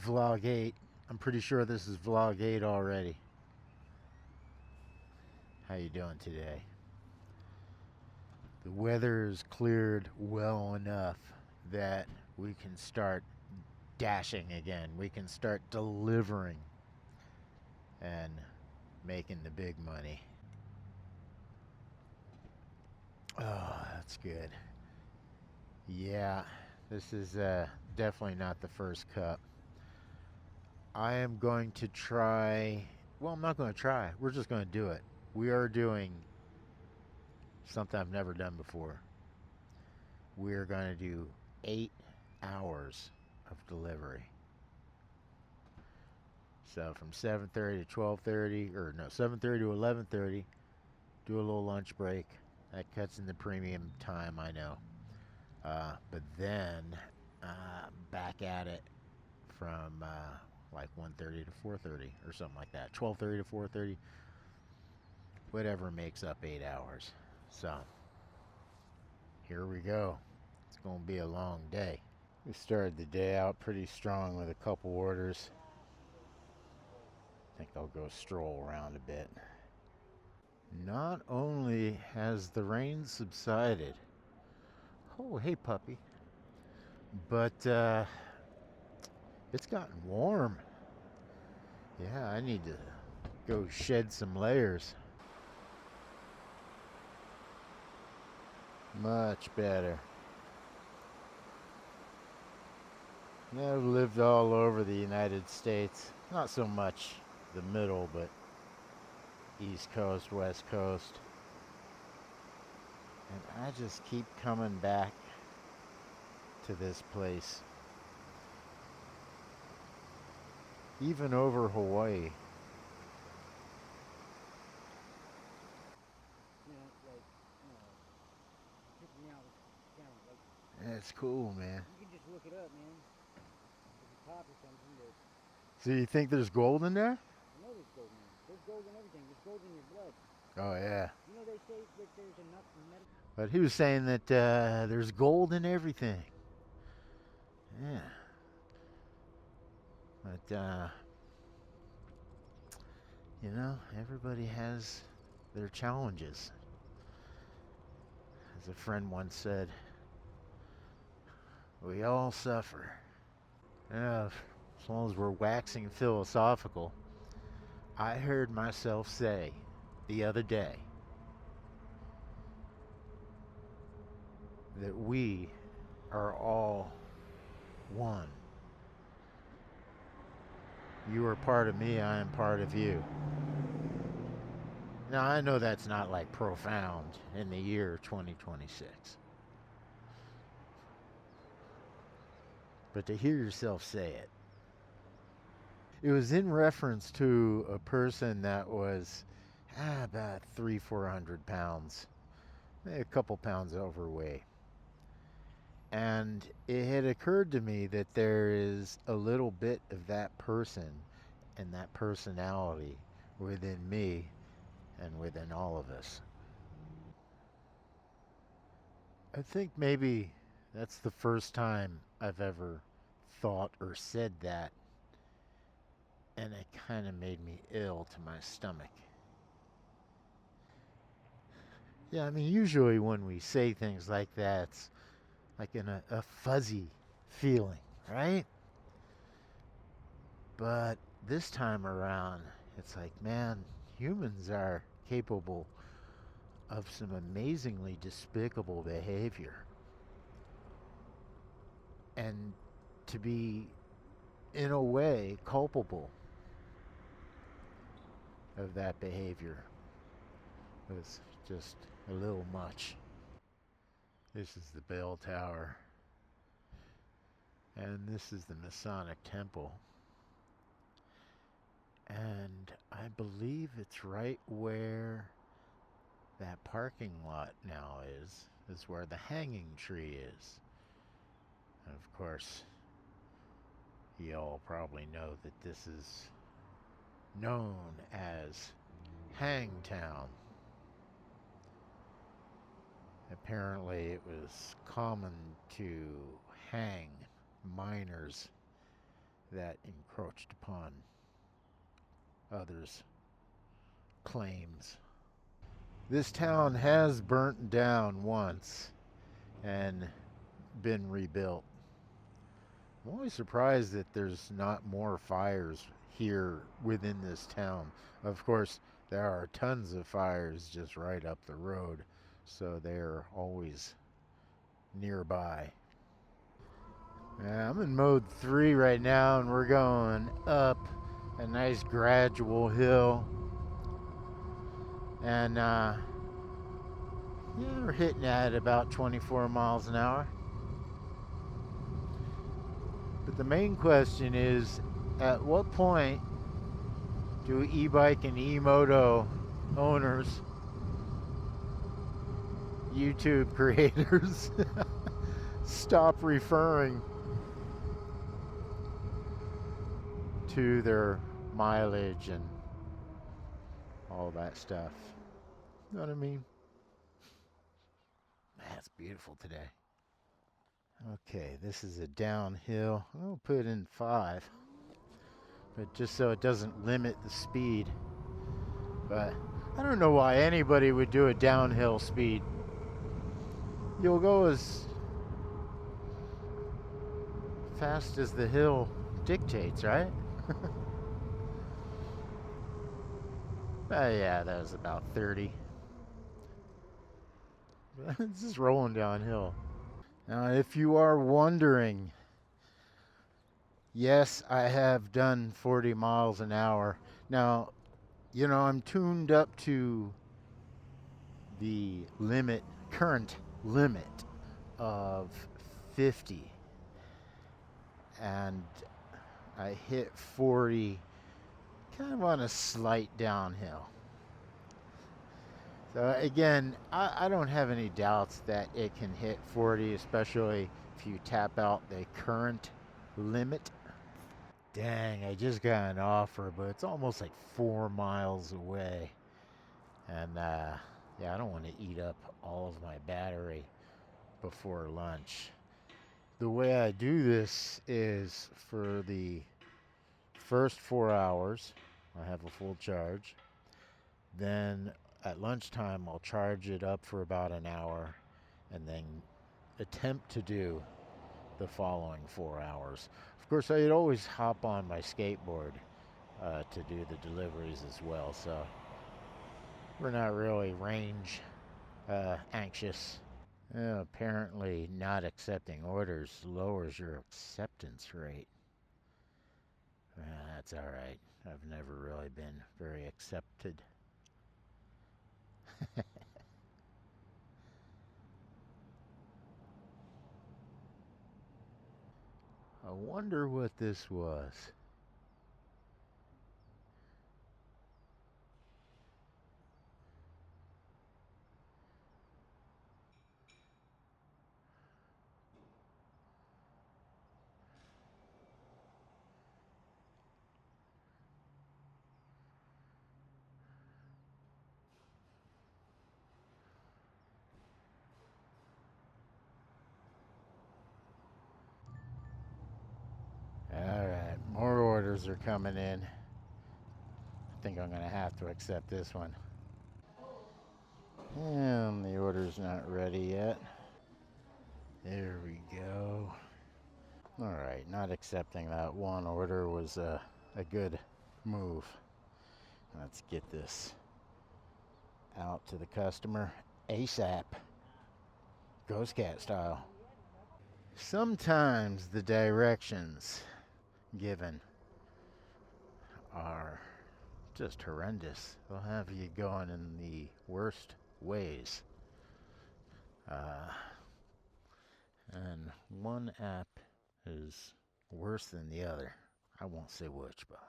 Vlog 8. I'm pretty sure this is vlog 8 already. How you doing today? The weather is cleared well enough that we can start dashing again. We can start delivering and making the big money. Oh, that's good. Yeah, this is definitely not the first cup. I am going to try. Well, I'm not going to try. We're just going to do it. We are doing something I've never done before. We're going to do 8 hours of delivery. So from 7:30 to 12:30, or no, 7:30 to 11:30. Do a little lunch break. That cuts in the premium time, I know. But then back at it from like 1:30 to 4:30 or something like that. 12:30 to 4:30. Whatever makes up 8 hours. So here we go. It's going to be a long day. We started the day out pretty strong with a couple orders. I think I'll go stroll around a bit. Not only has the rain subsided, oh hey puppy, but it's gotten warm. Yeah, I need to go shed some layers. Much better. I've lived all over the United States. Not so much the middle, but East Coast, West Coast. And I just keep coming back to this place. Even over Hawaii. That's cool, man. You can just look it up, man. If you pop or something, but So you think there's gold in there? I know there's gold in there. There's gold in everything. There's gold in your blood. Oh yeah. You know they say that there's enough medical. But he was saying that there's gold in everything. Yeah. But you know, everybody has their challenges. As a friend once said, we all suffer. Yeah, as long as we're waxing philosophical, I heard myself say the other day that we are all one. You are part of me, I am part of you. Now, I know that's not like profound in the year 2026. But to hear yourself say it, it was in reference to a person that was about 400 pounds, maybe a couple pounds overweight. And it had occurred to me that there is a little bit of that person and that personality within me and within all of us. I think maybe that's the first time I've ever thought or said that, and it kind of made me ill to my stomach. Yeah, I mean, usually when we say things like that, it's like in a fuzzy feeling, right? But this time around, it's like, man, humans are capable of some amazingly despicable behavior. And to be, in a way, culpable of that behavior was just a little much. This is the bell tower, and this is the Masonic Temple. And I believe it's right where that parking lot now is where the hanging tree is. And of course, you all probably know that this is known as Hangtown. Apparently, it was common to hang miners that encroached upon others' claims. This town has burnt down once and been rebuilt. I'm always surprised that there's not more fires here within this town. Of course, there are tons of fires just right up the road, so they're always nearby. I'm in mode 3 right now, and we're going up a nice gradual hill. And yeah, we're hitting at about 24 miles an hour. But the main question is, at what point do e-bike and Emoto owners, YouTube creators, stop referring to their mileage and all that stuff? You know what I mean? That's beautiful today. Okay, this is a downhill. I'll put in 5, but just so it doesn't limit the speed. But I don't know why anybody would do a downhill speed. You'll go as fast as the hill dictates, right? Yeah, that was about 30. It's just rolling downhill. Now, if you are wondering, yes, I have done 40 miles an hour. Now, you know, I'm tuned up to the current limit of 50. And I hit 40 kind of on a slight downhill. So again, I don't have any doubts that it can hit 40, especially if you tap out the current limit. Dang, I just got an offer, but it's almost like 4 miles away. And yeah, I don't want to eat up all of my battery before lunch. The way I do this is for the first 4 hours, I have a full charge. Then at lunchtime, I'll charge it up for about an hour and then attempt to do the following 4 hours. Of course, I'd always hop on my skateboard to do the deliveries as well, so we're not really range anxious. Apparently, not accepting orders lowers your acceptance rate. That's alright. I've never really been very accepted. I wonder what this was. Alright, more orders are coming in. I think I'm going to have to accept this one. And the order's not ready yet. There we go. Alright, not accepting that one order was a good move. Let's get this out to the customer ASAP. Ghost Cat style. Sometimes the directions given are just horrendous. They'll have you going in the worst ways. And one app is worse than the other. I won't say which, but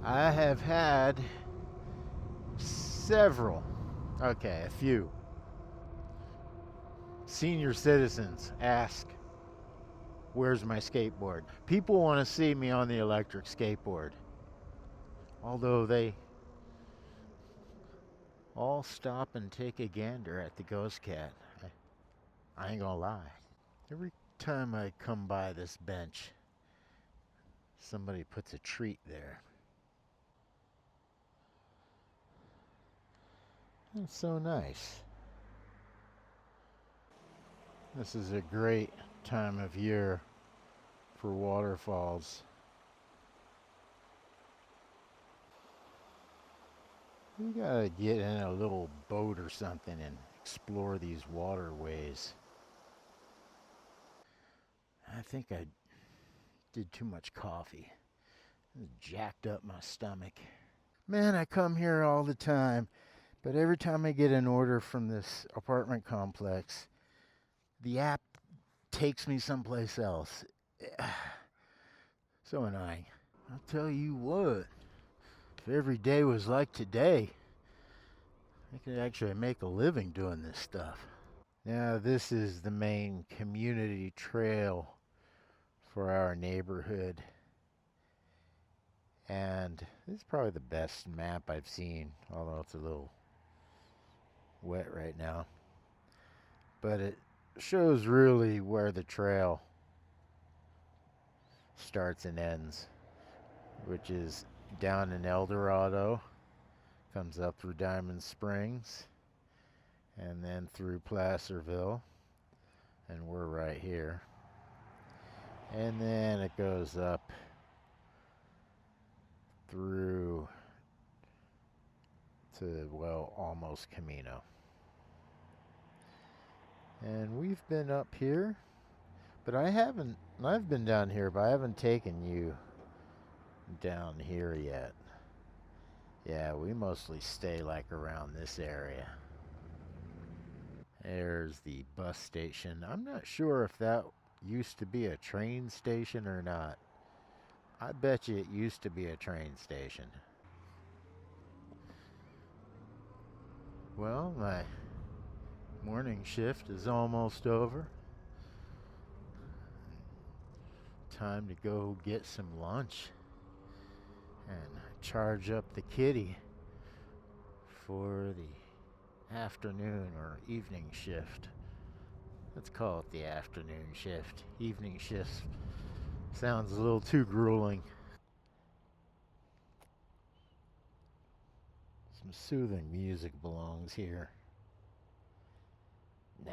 I have had a few senior citizens ask, where's my skateboard? People want to see me on the electric skateboard. Although they all stop and take a gander at the Ghost Cat. I ain't gonna lie. Every time I come by this bench, somebody puts a treat there. That's so nice. This is a great time of year for waterfalls. We gotta get in a little boat or something and explore these waterways. I think I did too much coffee. It jacked up my stomach. Man, I come here all the time, but every time I get an order from this apartment complex, the app takes me someplace else. So annoying. I'll tell you what, if every day was like today, I could actually make a living doing this stuff. Now, this is the main community trail for our neighborhood. And this is probably the best map I've seen, although it's a little wet right now. But it shows really where the trail starts and ends, which is down in El Dorado, comes up through Diamond Springs, and then through Placerville, and we're right here. And then it goes up through to, well, almost Camino. And we've been up here, but I've been down here, but I haven't taken you down here yet. Yeah, we mostly stay like around this area. There's the bus station. I'm not sure if that used to be a train station or not. I bet you it used to be a train station. Well, my morning shift is almost over. Time to go get some lunch and charge up the kitty for the afternoon or evening shift. Let's call it the afternoon shift. Evening shift sounds a little too grueling. Some soothing music belongs here. Nah.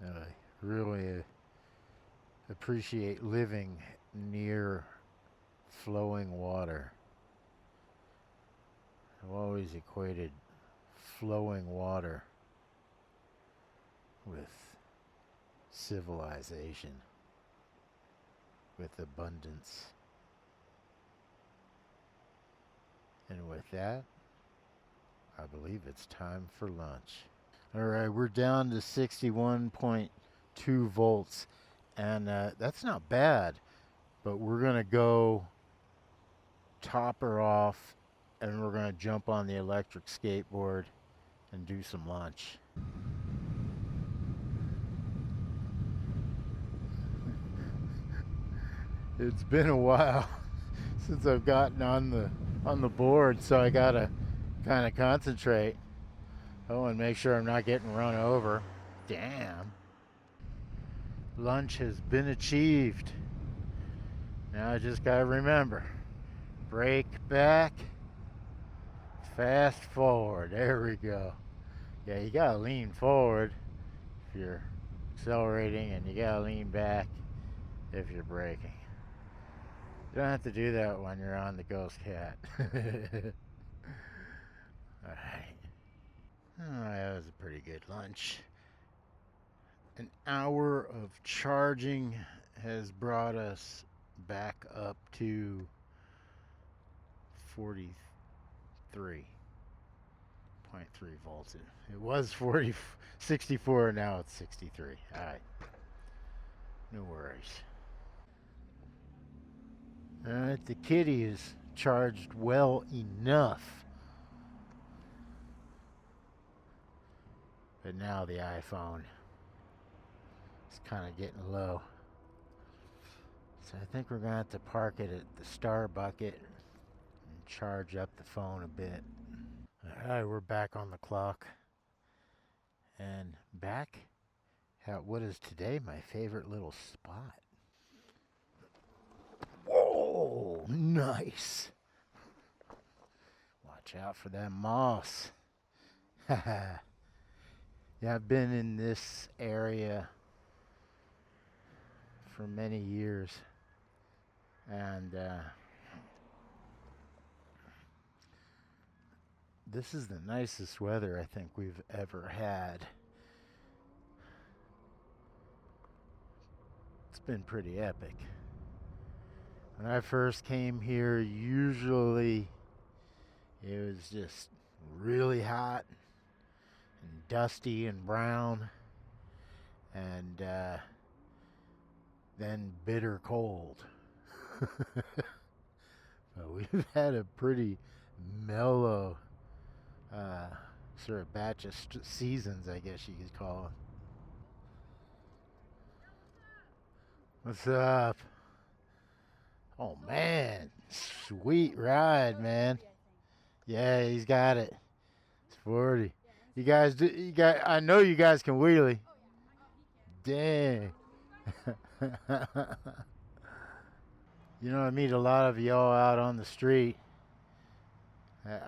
I really appreciate living near flowing water. I've always equated flowing water with civilization, with abundance. And with that, I believe it's time for lunch. All right, we're down to 61.2 volts, and that's not bad, but we're gonna go top her off, and we're gonna jump on the electric skateboard and do some lunch. It's been a while since I've gotten on the board, so I gotta kind of concentrate. Oh, and make sure I'm not getting run over. Damn. Lunch has been achieved. Now I just gotta remember, brake back, fast forward. There we go. Yeah, you gotta lean forward if you're accelerating, and you gotta lean back if you're braking. You don't have to do that when you're on the Ghost Cat. Alright. Oh, that was a pretty good lunch. An hour of charging has brought us back up to 43.3 volts. It was 64, now it's 63. Alright. No worries. Alright, the kitty is charged well enough. But now the iPhone is kind of getting low. So I think we're going to have to park it at the Star Bucket and charge up the phone a bit. Alright, Alright, we're back on the clock. And back at what is today my favorite little spot. Whoa, nice. Watch out for that moss. Haha. Yeah, I've been in this area for many years. And this is the nicest weather I think we've ever had. It's been pretty epic. When I first came here, usually it was just really hot and dusty and brown, and then bitter cold. But we've had a pretty mellow sort of batch of seasons, I guess you could call it. What's up? Oh man, sweet ride, man. Yeah, he's got it. It's 40. You guys do. You guys, I know you guys can wheelie. Dang. You know, I meet a lot of y'all out on the street.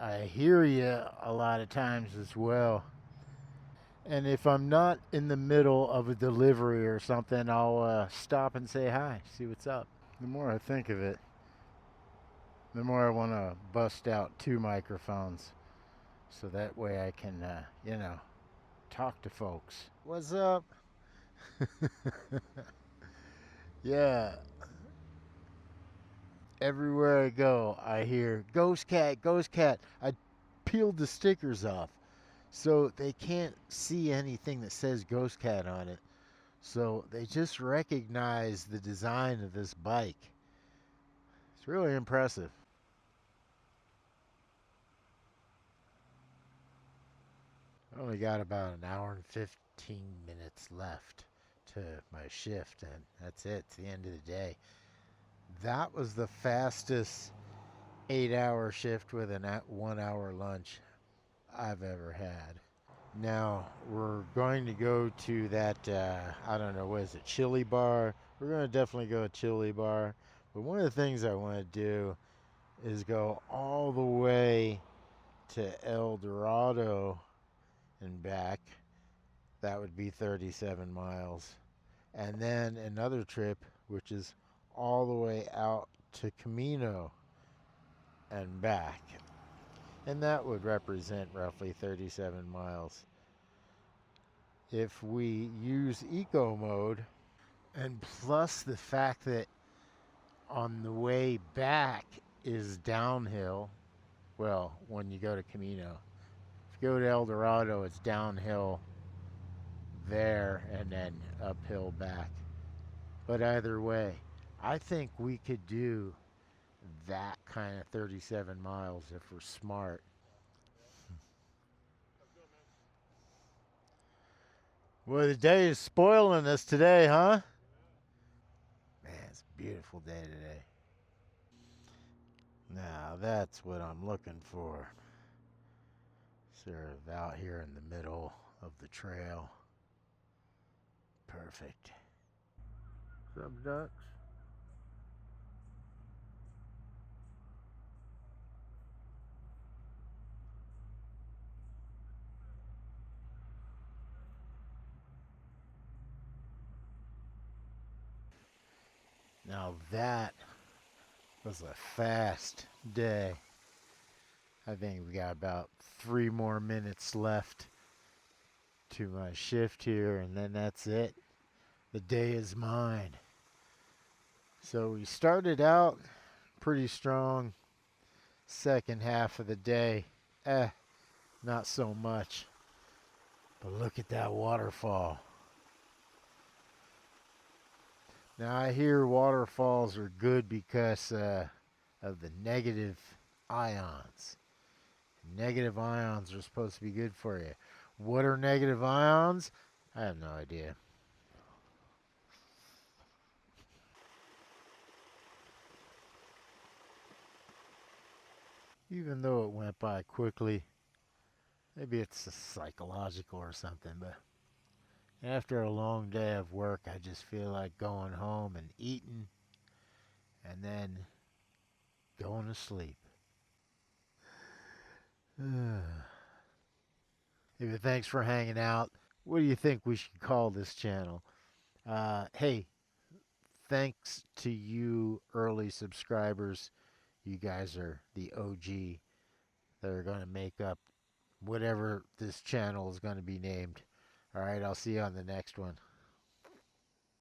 I hear you a lot of times as well. And if I'm not in the middle of a delivery or something, I'll stop and say hi, see what's up. The more I think of it, the more I want to bust out two microphones so that way I can, talk to folks. What's up? Yeah, everywhere I go, I hear Ghost Cat, Ghost Cat. I peeled the stickers off so they can't see anything that says Ghost Cat on it. So they just recognize the design of this bike. It's really impressive. I only got about an hour and 15 minutes left to my shift, and that's it. It's the end of the day. That was the fastest 8-hour shift with a 1 hour lunch I've ever had. Now we're going to go to that, I don't know, what is it, chili bar? We're going to definitely go to chili bar. But one of the things I want to do is go all the way to El Dorado and back. That would be 37 miles. And then another trip, which is all the way out to Camino and back. And that would represent roughly 37 miles. If we use eco mode, and plus the fact that on the way back is downhill, well, when you go to Camino, if you go to El Dorado, it's downhill there and then uphill back. But either way, I think we could do that kind of 37 miles if we're smart. Well, the day is spoiling us today, huh? Man, it's a beautiful day today. Now, that's what I'm looking for. Sort of out here in the middle of the trail. Perfect. What's up, ducks? Now that was a fast day. I think we got about 3 more minutes left to my shift here, and then that's it. The day is mine. So we started out pretty strong. Second half of the day, not so much. But look at that waterfall. Now I hear waterfalls are good because of the negative ions. Negative ions are supposed to be good for you. What are negative ions? I have no idea. Even though it went by quickly, Maybe it's psychological or something, but after a long day of work, I just feel like going home and eating and then going to sleep. Hey, thanks for hanging out. What do you think we should call this channel? Hey, thanks to you early subscribers. You guys are the OG that are going to make up whatever this channel is going to be named. All right, I'll see you on the next one.